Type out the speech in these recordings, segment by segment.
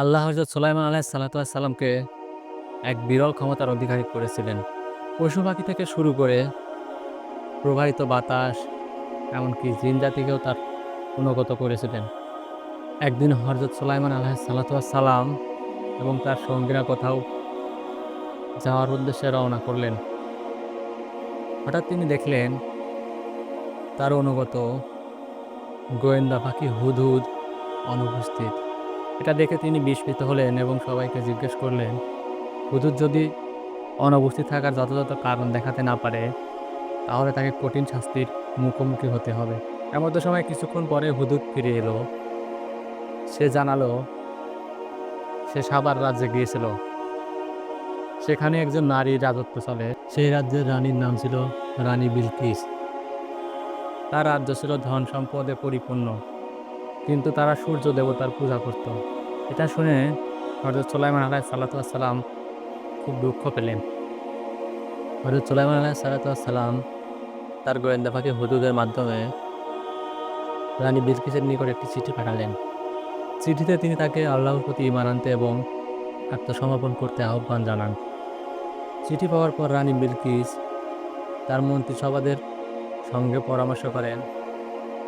আল্লাহ হযরত সুলাইমান আলাইহিস সালাতু ওয়াস সালামকে এক বিরল ক্ষমতার অধিকারী করেছিলেন। পশু পাখি থেকে শুরু করে প্রবাহিত বাতাস, এমনকি জিন জাতিকেও তার অনুগত করেছিলেন। একদিন হযরত সুলাইমান আলাইহিস সালাতু ওয়াস সালাম এবং তার সঙ্গীরা কোথাও যাওয়ার উদ্দেশ্যে রওনা করলেন। হঠাৎ তিনি দেখলেন তার অনুগত গোয়েন্দা পাখি হুদহুদ অনুপস্থিত। এটা দেখে তিনি বিস্মিত হলেন এবং সবাইকে জিজ্ঞেস করলেন, হুদহুদ যদি অনুপস্থিত থাকার যথাযথ কারণ দেখাতে না পারে, তাহলে তাকে কঠিন শাস্তির মুখোমুখি হতে হবে। এমতো সময় কিছুক্ষণ পরে হুদহুদ ফিরে এলো। সে জানালো সে সাবার রাজ্যে গিয়েছিল। সেখানে একজন নারীর রাজত্ব চলে। সেই রাজ্যের রানীর নাম ছিল রানী বিলকিস। তার রাজ্য ছিল ধন সম্পদে পরিপূর্ণ, কিন্তু তারা সূর্য দেবতার পূজা করত। এটা শুনে হযরত সুলাইমান আলাইহিস সালাতু ওয়াস সালাম খুব দুঃখ পেলেন। হযরত সুলাইমান আলাইহিস সালাতু ওয়াস সালাম তার গোয়েন্দা পাখি হুদহুদের মাধ্যমে রানী বিলকিসের নিকট একটি চিঠি পাঠালেন। চিঠিতে তিনি তাকে আল্লাহর প্রতি ঈমান আনতে এবং আত্মসমর্পণ করতে আহ্বান জানান। চিঠি পাওয়ার পর রানী বিলকিস তার মন্ত্রিসভাদের সঙ্গে পরামর্শ করেন।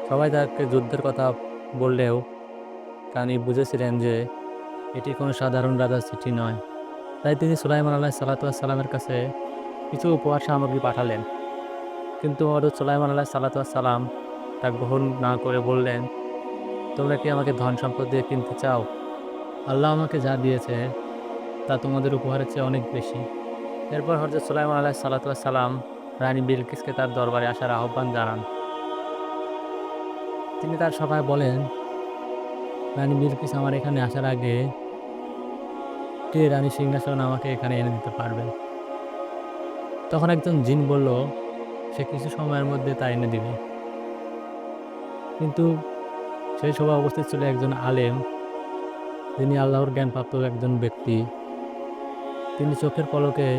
সবাই তাকে যুদ্ধের কথা বললেও রানী বুঝেছিলেন যে এটি কোনো সাধারণ রাজার চিঠি নয়। তাই তিনি সুলাইমান আলাইহিস সালাতু ওয়াস সালামের কাছে কিছু উপহার সামগ্রী পাঠালেন। কিন্তু হযরত সুলাইমান আলাইহিস সালাতু ওয়াস সালাম তা গ্রহণ না করে বললেন, তোমরা কি আমাকে ধন সম্পদ দিয়ে কিনতে চাও? আল্লাহ আমাকে যা দিয়েছে তা তোমাদের উপহারের চেয়ে অনেক বেশি। এরপর হযরত সুলাইমান আলাইহিস সালাতু ওয়াস সালাম রানী বিলকিসকে তার দরবারে আসার আহ্বান জানান। তিনি তার সভায় বলেন, রানী বিলকিস আমার এখানে আসার আগে কে রানী সিংহাসন আমাকে এখানে এনে দিতে পারবেন? তখন একজন জিন বলল, সে কিছু সময়ের মধ্যে তা এনে দিবে। কিন্তু সেই সভায় উপস্থিত ছিল একজন আলেম, যিনি আল্লাহর জ্ঞানপ্রাপ্ত একজন ব্যক্তি। তিনি চোখের পলকে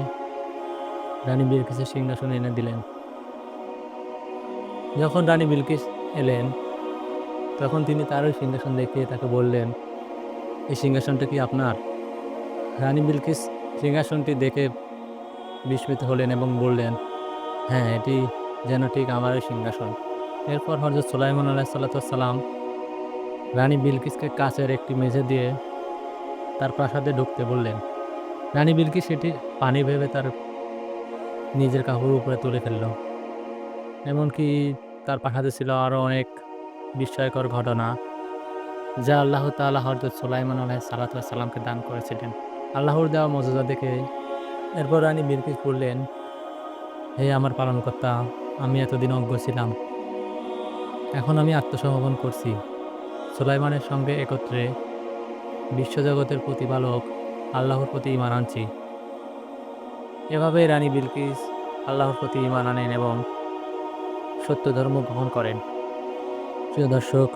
রানী বিলকিসের সিংহাসন এনে দিলেন। যখন রানী বিলকিস এলেন, তখন তিনি তার ওই সিংহাসন দেখিয়ে তাকে বললেন, এই সিংহাসনটা কি আপনার? রানী বিলকিস সিংহাসনটি দেখে বিস্মিত হলেন এবং বললেন, হ্যাঁ, এটি যেন ঠিক আমারই সিংহাসন। এরপর হযরত সুলাইমান আলাইহিস সালাতু ওয়াস সালাম রানী বিলকিসকে কাচের একটি মেঝে দিয়ে তার প্রাসাদে ঢুকতে বললেন। রানী বিলকিস সেটি পানি ভেবে তার নিজের কাপড় উপরে তুলে ফেলল। এমনকি তার প্রাসাদে ছিল আরও অনেক বিস্ময়কর ঘটনা, যা আল্লাহ তাআলা হযরত সুলাইমান আলাইহিস সালাতু ওয়াস সালামকে দান করেছিলেন। আল্লাহর দেওয়া মজেজা দেখে এরপর রানী বিলকিস বললেন, হে আমার পালনকর্তা, আমি এতদিন অজ্ঞ ছিলাম। এখন আমি আত্মসমর্পণ করছি। সুলাইমানের সঙ্গে একত্রে বিশ্বজগতের প্রতিপালক আল্লাহর প্রতি ঈমান আনছি। এভাবেই রানী বিলকিস আল্লাহর প্রতি ঈমান আনেন এবং সত্য ধর্ম গ্রহণ করেন। প্রিয় দর্শক,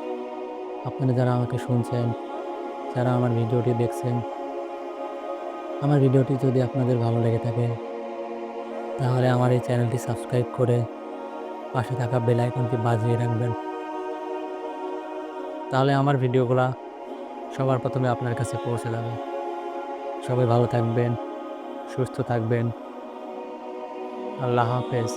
আপনারা যারা আমাকে শুনছেন, যারা আমার ভিডিওটি দেখছেন, আমার ভিডিওটি যদি আপনাদের ভালো লেগে থাকে, তাহলে আমার এই চ্যানেলটি সাবস্ক্রাইব করে পাশে থাকা বেল আইকনটি বাজিয়ে রাখবেন। তাহলে আমার ভিডিওগুলা সবার প্রথমে আপনার কাছে পৌঁছে যাবে। সবাই ভালো থাকবেন, সুস্থ থাকবেন। আল্লাহ হাফেজ।